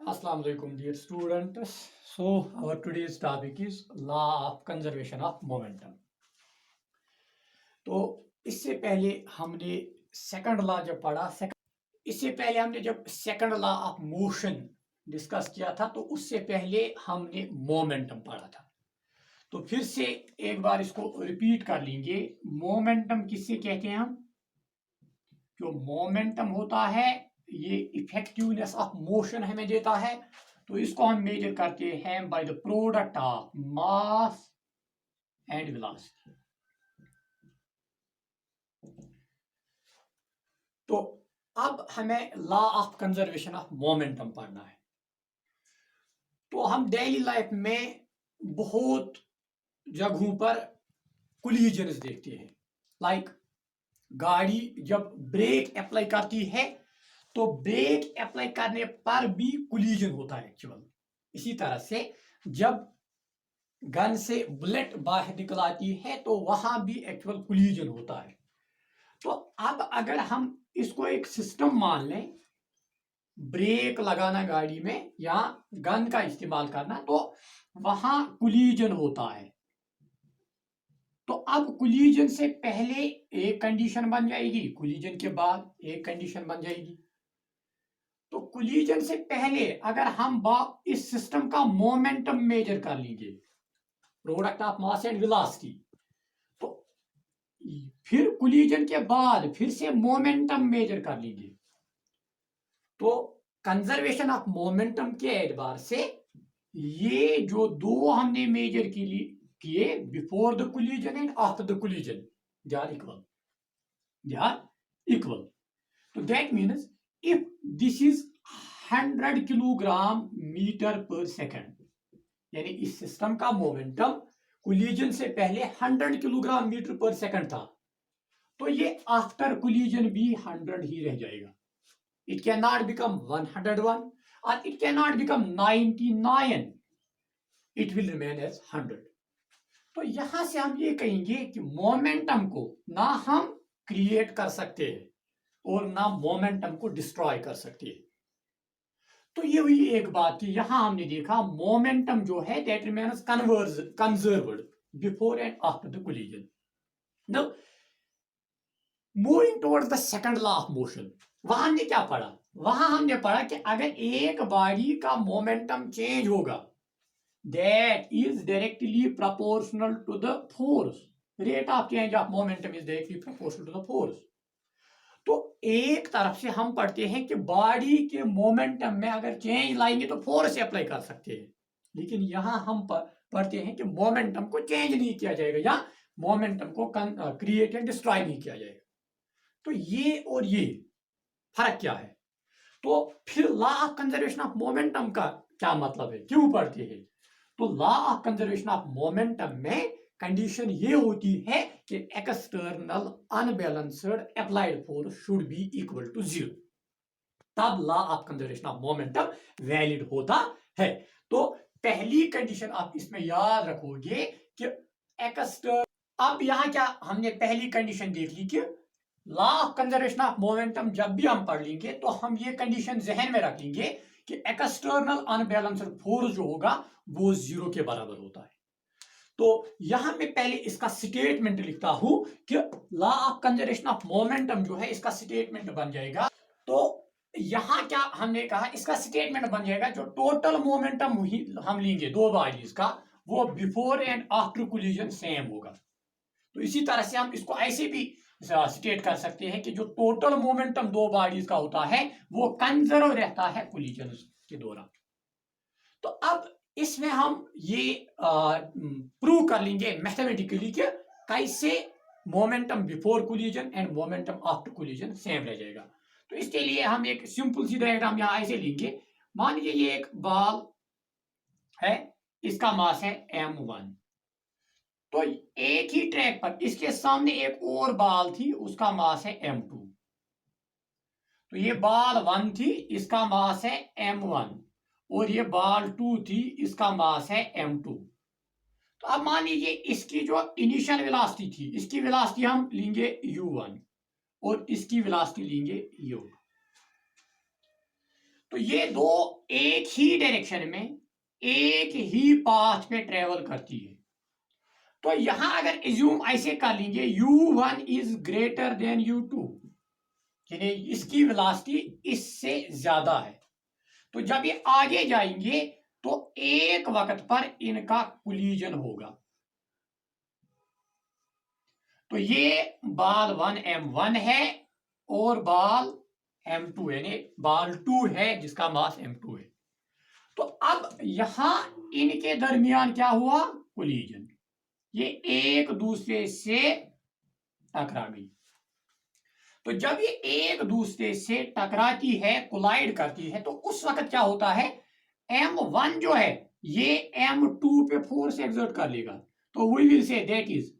Assalamu alaikum dear students. So our today's topic is law of conservation of momentum. तो इससे पहले हमने second law जब पढ़ा इससे पहले हमने जब second law of motion discuss किया था तो उससे पहले हमने मोमेंटम पढ़ा था। तो फिर से एक बार इसको रिपीट कर लेंगे। मोमेंटम किससे कहते हैं हम? जो मोमेंटम होता है ये इफेक्टिवनेस ऑफ मोशन हमें देता है। तो इसको हम मेजर करते हैं by the product of mass and velocity. तो अब हमें law of conservation of momentum पढ़ना है। तो हम डेली लाइफ में बहुत जगहों पर कोलिजन्स देखते हैं। लाइक गाड़ी जब ब्रेक अप्लाई करती है तो ब्रेक अप्लाई करने पर भी कोलिजन होता है एक्चुअल। इसी तरह से जब गन से बुलेट बाहर निकल आती है तो वहां भी एक्चुअल कोलिजन होता है। तो अब अगर हम इसको एक सिस्टम मान लें, ब्रेक लगाना गाड़ी में या गन का इस्तेमाल करना, तो वहां कोलिजन होता है। तो अब कोलिजन से पहले एक कंडीशन बन जाएगी, कोलिजन के बाद एक कंडीशन बन जाएगी। तो कोलिजन से पहले अगर हम इस सिस्टम का मोमेंटम मेजर कर लीजिए, product of mass and velocity, तो फिर कोलिजन के बाद फिर से मोमेंटम मेजर कर लीजिए। तो कंजर्वेशन ऑफ मोमेंटम के एतबार से ये जो दो हमने मेजर किए before the collision and after the collision, they are equal. तो that means if this is 100 kilogram metre per second, यानी इस सिस्टम का मोमेंटम कोलिजन से पहले 100 किलोग्राम मीटर पर सेकंड था, तो ये आफ्टर कोलिजन भी 100 ही रह जाएगा। इट कैन नॉट बिकम 101 और it can not become 99, it will remain as 100। तो यहां से हम ये कहेंगे कि मोमेंटम को ना हम क्रिएट कर सकते हैं और ना मोमेंटम को डिस्ट्रॉय कर सकते हैं। तो ये हुई एक बात कि यहां हमने देखा मोमेंटम जो है that remains conserved before and after the collision. Now moving towards the second law of motion, वहां हमने क्या पढ़ा? वहां हमने पढ़ा कि अगर एक बॉडी का मोमेंटम चेंज होगा that is directly proportional to the force, rate of change of momentum is directly proportional to the force. तो एक तरफ से हम पढ़ते हैं कि बॉडी के मोमेंटम में अगर चेंज लाएंगे तो फोर्स अप्लाई कर सकते हैं, लेकिन यहां हम पढ़ते हैं कि मोमेंटम को चेंज नहीं किया जाएगा या मोमेंटम को क्रिएट एंड डिस्ट्रॉय नहीं किया जाएगा। तो ये और ये फर्क क्या है? तो फिर law of conservation of momentum का क्या मतलब है, क्यों पढ़ते हैं? तो law of conservation of momentum में कंडीशन ये होती है कि external unbalanced applied force should be equal to 0, तब law of conservation of momentum valid होता है। तो पहली कंडीशन आप इसमें याद रखोगे कि एक्सटर्नल, अब यहां क्या हमने पहली कंडीशन देख ली कि law of conservation of momentum जब भी हम पढ़ लेंगे तो हम ये कंडीशन जहन में रख लेंगे कि एक्सटर्नल अनबैलेंस्ड फोर्स जो होगा वो 0 के बराबर होता है। तो यहां मैं पहले इसका स्टेटमेंट लिखता हूं कि law of conservation of momentum जो है इसका स्टेटमेंट बन जाएगा। तो यहां क्या हमने कहा, इसका स्टेटमेंट बन जाएगा जो टोटल मोमेंटम हम लेंगे दो बॉडीज का, वो before and after collision same होगा। तो इसी तरह से हम इसको ऐसे भी स्टेट कर सकते हैं कि जो टोटल मोमेंटम दो बॉडीज का होता है वो कंजर्व रहता है कोलिजन के दौरान। तो अब इसमें हम ये प्रूव कर लेंगे मैथमेटिकली कि कैसे momentum before collision and momentum after collision same रह जाएगा। तो इसके लिए हम एक सिंपल सी डायग्राम यहां ऐसे लेंगे। मान लीजिए ये एक बॉल है, इसका मास है m1, तो एक ही ट्रैक पर इसके सामने एक और बॉल थी, उसका मास है m2। तो ये बॉल 1 थी, इसका मास है m1, और ये बॉल 2 थी, इसका मास है m2। तो अब मान लीजिए इसकी जो इनिशियल वेलोसिटी थी, इसकी वेलोसिटी हम लेंगे u1 और इसकी वेलोसिटी लेंगे u। तो ये दो एक ही डायरेक्शन में एक ही पाथ में ट्रेवल करती है। तो यहां अगर एज्यूम ऐसे कर लेंगे u1 is greater than u2, यानी इसकी वेलोसिटी इससे ज्यादा है, तो जब ये आगे जाएंगे तो एक वक्त पर इनका कोलिजन होगा। तो ये बाल 1m1 है और बाल m2 यानी बाल 2 है जिसका मास m2 है। तो अब यहां इनके दरमियान क्या हुआ, कोलिजन, ये एक दूसरे से टकरा गई। तो जब ये एक दूसरे से टकराती है, कोलाइड करती है, तो उस वक्त क्या होता है, m1 जो है ये m2 पे फोर्स एक्सर्ट कर लेगा। तो we will say that is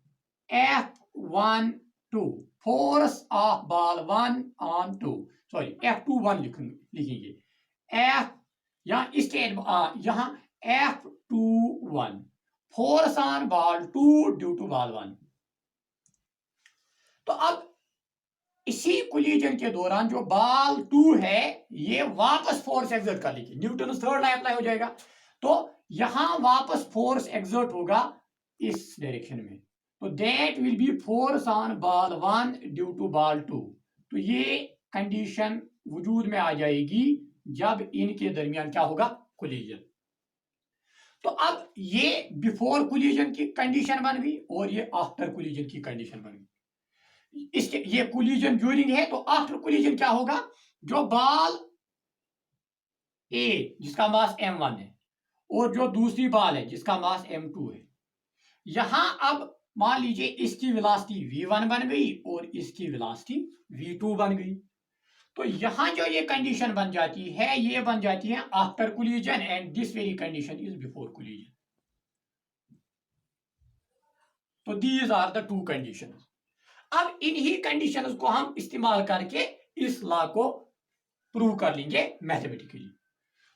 F12 force of ball 1 on 2, sorry F21 लिखेंगे, F या इसके यहां F21 force on ball 2 due to ball 1। तो अब इसी कोलिजन के दौरान जो बॉल 2 है ये वापस फोर्स एक्सर्ट कर लेगी, न्यूटन थर्ड लॉ अप्लाई हो जाएगा। तो यहां वापस फोर्स एक्सर्ट होगा इस डायरेक्शन में, तो that will be force on ball 1 due to ball 2। तो ये कंडीशन वजूद में आ जाएगी जब इनके दरमियान क्या होगा, कोलिजन। तो अब ये बिफोर कोलिजन की कंडीशन बन गई और ये आफ्टर कोलिजन की कंडीशन बन गई। इसके ये कोलिजन ड्यूरिंग है, तो आफ्टर कोलिजन क्या होगा, जो बॉल ए जिसका मास m1 है और जो दूसरी बॉल है जिसका मास m2 है, यहां अब मान लीजिए इसकी वेलोसिटी v1 बन गई और इसकी वेलोसिटी v2 बन गई। तो यहां जो ये कंडीशन बन जाती है ये बन जाती है after collision and this very condition is before collision. तो these are the two conditions. अब इन्हीं कंडीशंस को हम इस्तेमाल करके इस लॉ को प्रूव कर लेंगे मैथमेटिकली।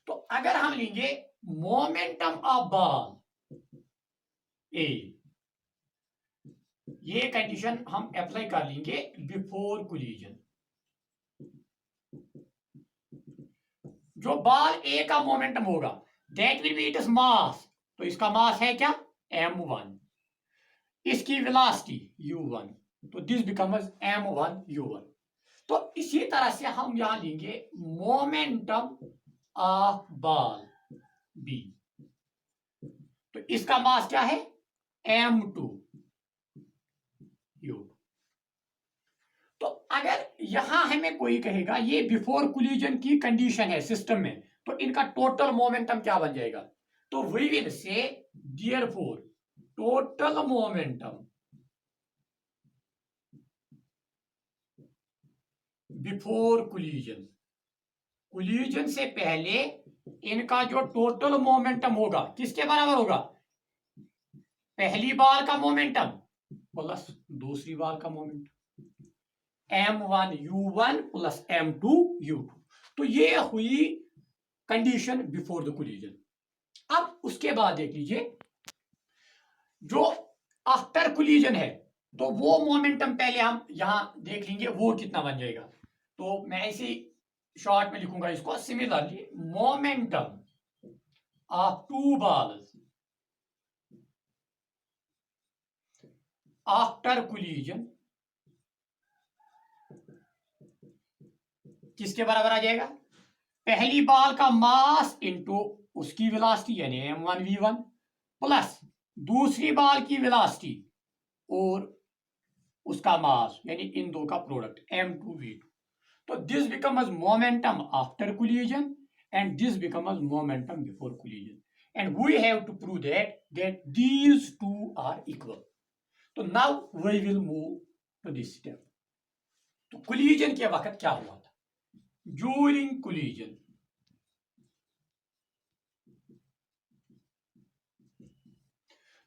तो अगर हम लेंगे मोमेंटम ऑफ बॉल ए, ये कंडीशन हम अप्लाई कर लेंगे बिफोर कोलिजन। जो बॉल ए का मोमेंटम होगा that will B its mass, तो इसका मास है क्या, m1, इसकी वेलोसिटी u1, तो दिस बिकम्स m1 u1। तो इसी तरह से हम यहां लेंगे मोमेंटम ऑफ बॉल b, तो इसका मास क्या है, m2 u2। तो अगर यहां हमें कोई कहेगा ये बिफोर कोलिजन की कंडीशन है सिस्टम में, तो इनका टोटल मोमेंटम क्या बन जाएगा, तो we will say therefore total momentum before collision, collision से पहले इनका जो टोटल मोमेंटम होगा किसके बराबर होगा, पहली बार का मोमेंटम प्लस दूसरी बार का momentum, m1 u1 plus m2 u2। तो ये हुई कंडीशन बिफोर द कोलिजन। अब उसके बाद देख लीजिए जो आफ्टर कोलिजन है, तो वो मोमेंटम पहले हम यहां देख लेंगे वो कितना बन जाएगा। तो मैं ऐसे शॉर्ट में लिखूंगा इसको, similarly momentum of two balls after collision किसके बराबर आ जाएगा, पहली बॉल का मास इनटू उसकी वेलोसिटी यानी m1 v1 प्लस दूसरी बॉल की वेलोसिटी और उसका मास यानी इन दो का प्रोडक्ट m2 v2। तो this becomes momentum after collision and this becomes momentum before collision, and we have to prove that these two are equal. तो now we will move to this step. तो collision के वक्त क्या हुआ था, during collision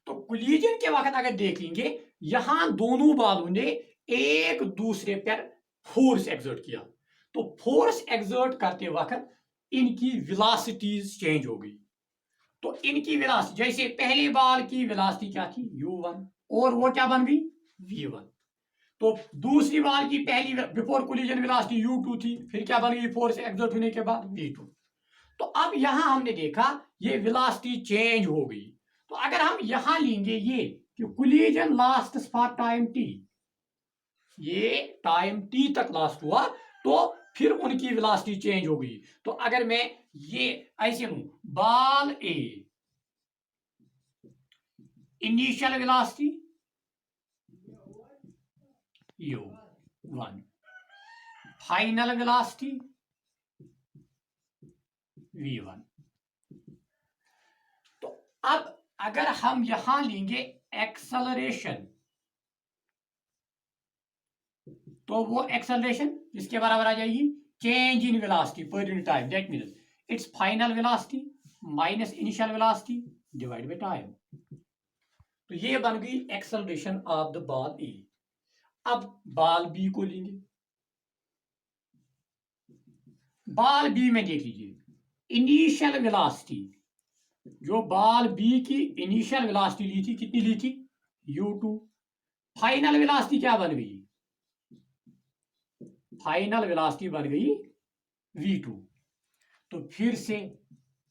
तो collision के वक्त अगर देख लेंगे यहां दोनों बालों ने एक दूसरे पर फोर्स एक्सर्ट किया, तो फोर्स एक्सर्ट करते वक्त इनकी वेलोसिटीज चेंज हो गई। तो इनकी वेलोसिटी जैसे पहली बाल की वेलोसिटी क्या थी u1 और वो क्या बन गई v1, तो दूसरी बाल की पहली बिफोर कोलिजन वेलोसिटी u2 थी, फिर क्या बन गई फोर्स एक्सर्ट होने के बाद v2। तो अब यहां हमने देखा ये वेलोसिटी चेंज हो गई। तो अगर हम यहां लेंगे ये कि collision lasts for time T, ये टाइम टी तक लास्ट हुआ, तो फिर उनकी वेलोसिटी चेंज हो गई। तो अगर मैं ये ऐसे लूं, ball A initial velocity u1, final velocity v1। तो अब अगर हम यहां लेंगे एक्सेलरेशन, तो वो एक्सेलरेशन इसके बराबर आ जाएगी change in velocity per unit time, that means it's final velocity minus initial velocity divide by time. तो ये बन गई एक्सेलरेशन ऑफ द बॉल ए। अब बॉल बी को लेंगे, बॉल बी में देख लीजिए इनिशियल वेलोसिटी, जो बॉल बी की इनिशियल वेलोसिटी ली थी, कितनी ली थी u2। फाइनल वेलोसिटी क्या बन गई, फाइनल वेलोसिटी बन गई v2। तो फिर से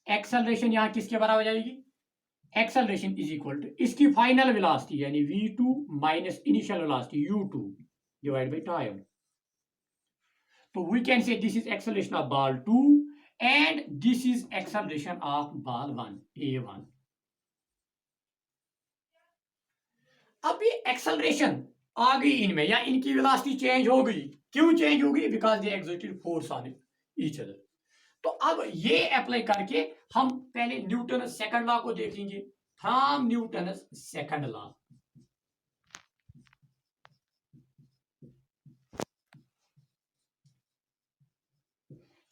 एक्सेलरेशन यहां किसके बराबर हो जाएगी, एक्सेलरेशन इज इक्वल टू इसकी फाइनल वेलोसिटी यानी v2 minus initial velocity u2 divide by time. तो we can say this is acceleration of ball 2 and this is acceleration of ball 1 a1। अब ये एक्सेलरेशन आ गई इनमें, या इनकी वेलोसिटी चेंज हो गई। क्यों चेंज हो गई, because they exerted force on each other. तो अब ये अप्लाई करके हम पहले न्यूटन सेकंड लॉ को देखेंगे। फ्रॉम न्यूटन सेकंड लॉ,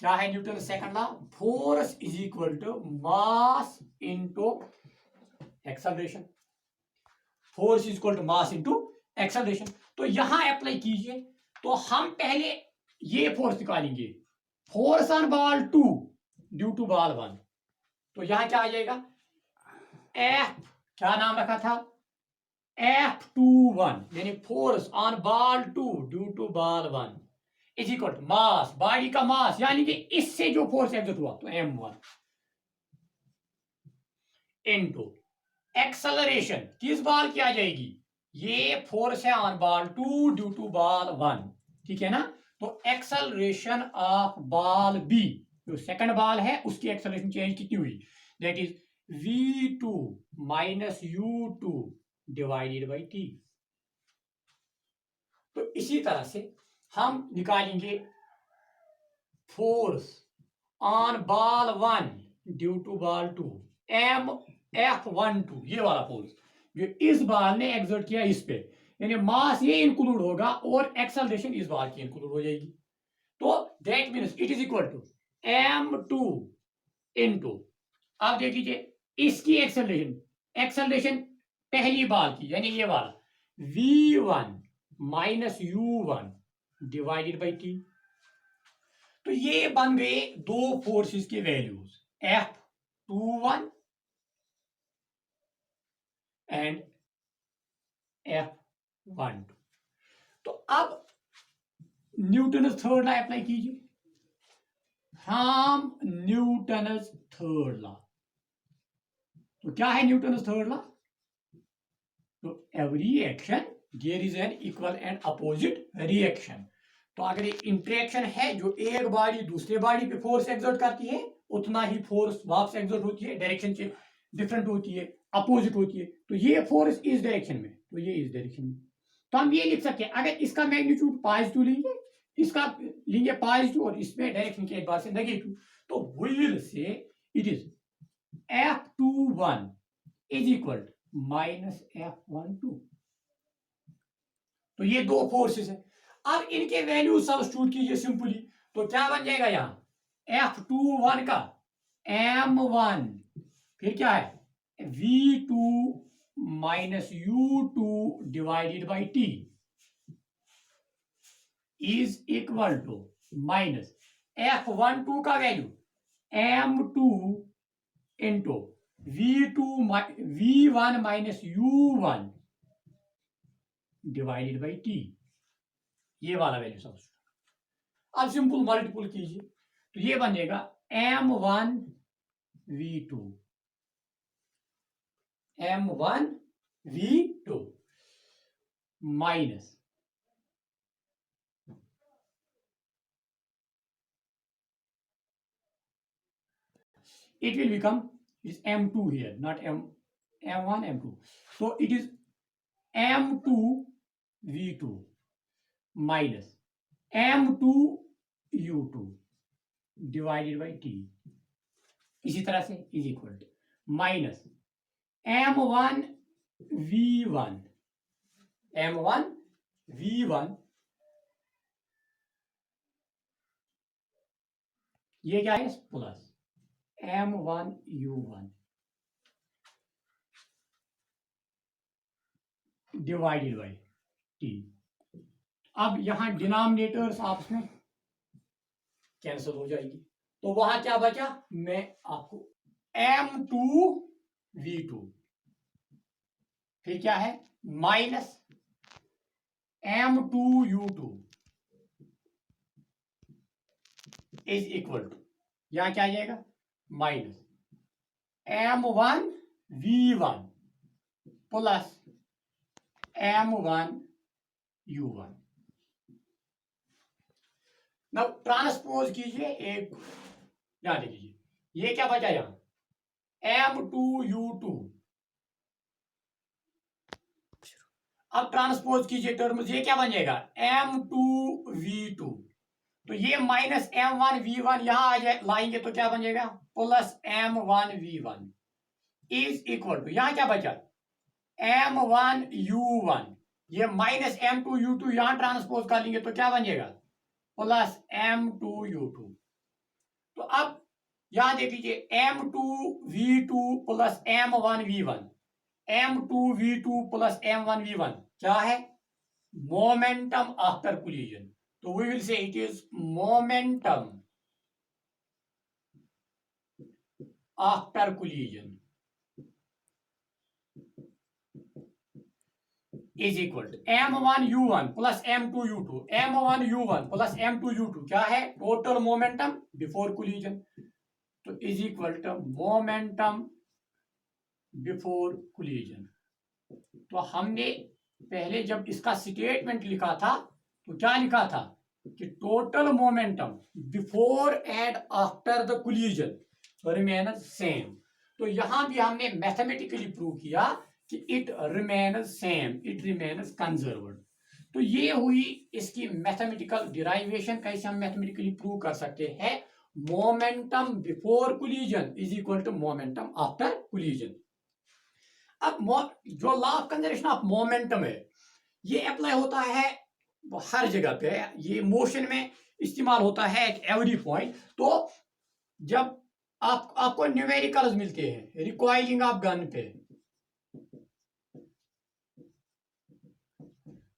क्या है Newton second law, force is equal to mass into acceleration, force is equal to mass into acceleration. तो यहां अप्लाई कीजिए। तो हम पहले ये फोर्स निकालेंगे, force on ball 2 due to ball 1। तो यहां क्या आ जाएगा, एफ, क्या नाम रखा था, F21 यानी force on ball 2 due to ball 1 is equal to mass, body का मास, यानी कि इससे जो फोर्स एग्जर्ट हुआ तो m1 इनटू एक्सेलरेशन किस बॉल की आ जाएगी, ये फोर्स है on ball 2 due to ball 1, ठीक है ना। तो एक्सेलरेशन ऑफ बॉल बी, जो सेकंड बॉल है उसकी एक्सेलरेशन चेंज कितनी हुई, दैट इज v2 minus u2 divided by t। तो इसी तरह से हम निकालेंगे force on ball 1 due to ball 2 F12, ये वाला फोर्स जो इस बॉल ने एक्सर्ट किया इस पे, यानी मास ये इंक्लूड होगा और एक्सेलरेशन इस बॉल की इंक्लूड हो जाएगी। तो that means it is equal to m2 into, आप देख लीजिए इसकी एक्सेलरेशन, एक्सेलरेशन पहली बॉल की यानी ये वाला v1 minus u1 divided by t। तो ये बन गए दो फोर्सेस के वैल्यूज, F21 एंड F12। तो अब न्यूटन थर्ड लॉ अप्लाई कीजिए। फ्रॉम न्यूटन थर्ड लॉ, तो क्या है न्यूटन थर्ड लॉ, तो every action there is an equal and opposite reaction. तो अगर ये इंटरेक्शन है, जो एक बॉडी दूसरे बॉडी पे फोर्स एक्सर्ट करती है, उतना ही फोर्स वापस एक्सर्ट होती है, डायरेक्शन से डिफरेंट होती है, अपोजिट होती है। तो ये फोर्स इस डायरेक्शन में, तो ये इस डायरेक्शन में। तो हम ये लिख सकते हैं, अगर इसका मैग्नीट्यूड पॉजिटिव लेंगे, इसका लेंगे पॉजिटिव और इसमें डायरेक्शन के एतबार से नेगेटिव, तो we will say it is F21 is equal minus F12। तो ये दो फोर्सेस है। अब इनके वैल्यू सब्स्टिट्यूट कीजिए सिंपली, तो क्या बन जाएगा यहां F21 का m1, फिर क्या है v2 minus u2 divided by t is equal to minus F12 का value m2 into v1 minus u1 divided by t, ये वाला वैल्यू सब्स्टिट्यूट। अब सिंपल मल्टीपल कीजिए, तो ये बनेगा m1 v2 m1 v2 minus it will become is m2 here, not m1 m2, so it is m2 v2 minus m2 u2 divided by t, इसी तरह से is equal to minus m1 v1 ये क्या है plus m1 u1 divided by t। अब यहां denominators आपस में कैंसिल हो जाएगी, तो वहां क्या बचा, मैं आपको m2 v2 फिर क्या है minus m2 u2 is equal to, यहां क्या आ जाएगा minus m1 v1 plus m1 u1। Now transpose कीजिए, एक यहां देखिए ये क्या बचा यहां m2 u2, अब ट्रांसपोज कीजिए टर्म्स, ये क्या बन जाएगा m2 v2, तो ये माइनस m1 v1 यहां आ जाए लाएंगे तो क्या बन जाएगा plus m1 v1 is equal to, यहां क्या बचा m1 u1, ये माइनस m2 u2 यहां ट्रांसपोज कर लेंगे तो क्या बन जाएगा प्लस m2 u2। तो अब यहां देख लीजिए m2 v2 plus m1 v1, m2 v2 plus m1 v1 क्या है मोमेंटम आफ्टर कोलिजन, तो we will say it is momentum after collision is equal to m1 u1 plus m2 u2, m1 u1 plus m2 u2 क्या है total momentum before collision, तो is equal to momentum before collision. तो हमने पहले जब इसका statement लिखा था तो क्या लिखा था कि total momentum before and after the collision remain same, तो यहां भी हमने मैथमेटिकली प्रूव किया कि it remain same, it remain conserved. तो ये हुई इसकी मैथमेटिकल डिराइवेशन, कैसे हम मैथमेटिकली प्रूव कर सकते हैं momentum before collision is equal to momentum after collision. अब जो law of conservation of momentum है ये अप्लाई होता है हर जगह पे, ये मोशन में इस्तेमाल होता है एट एवरी पॉइंट। तो जब आपको न्यूमेरिकल्स मिलते हैं रिकॉइलिंग ऑफ गन पे,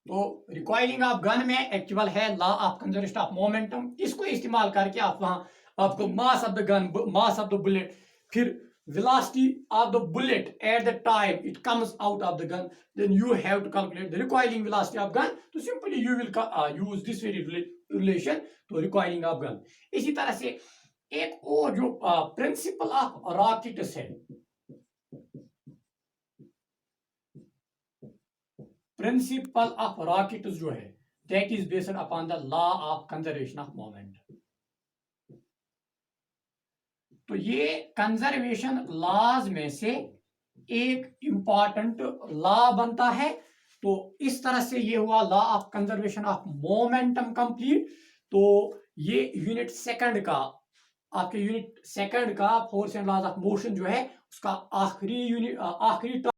तो रिकॉइलिंग ऑफ गन में एक्चुअल है law of conservation of momentum, इसको इस्तेमाल करके आप वहां आपको mass of the gun, mass of the bullet, फिर velocity of the bullet at the time it comes out of the gun, then you have to calculate the recoiling velocity of gun, so simply you will use this very relation to recoiling of gun। इसी तरह से एक और जो principle of rockets है, principle of rockets जो है that is based upon the law of conservation of moment. तो ये कंजर्वेशन लॉज में से एक इंपॉर्टेंट लॉ बनता है। तो इस तरह से ये हुआ law of conservation of momentum complete. तो ये यूनिट सेकंड का, आपके यूनिट सेकंड का force and laws of motion जो है उसका आखिरी यूनिट, आखिरी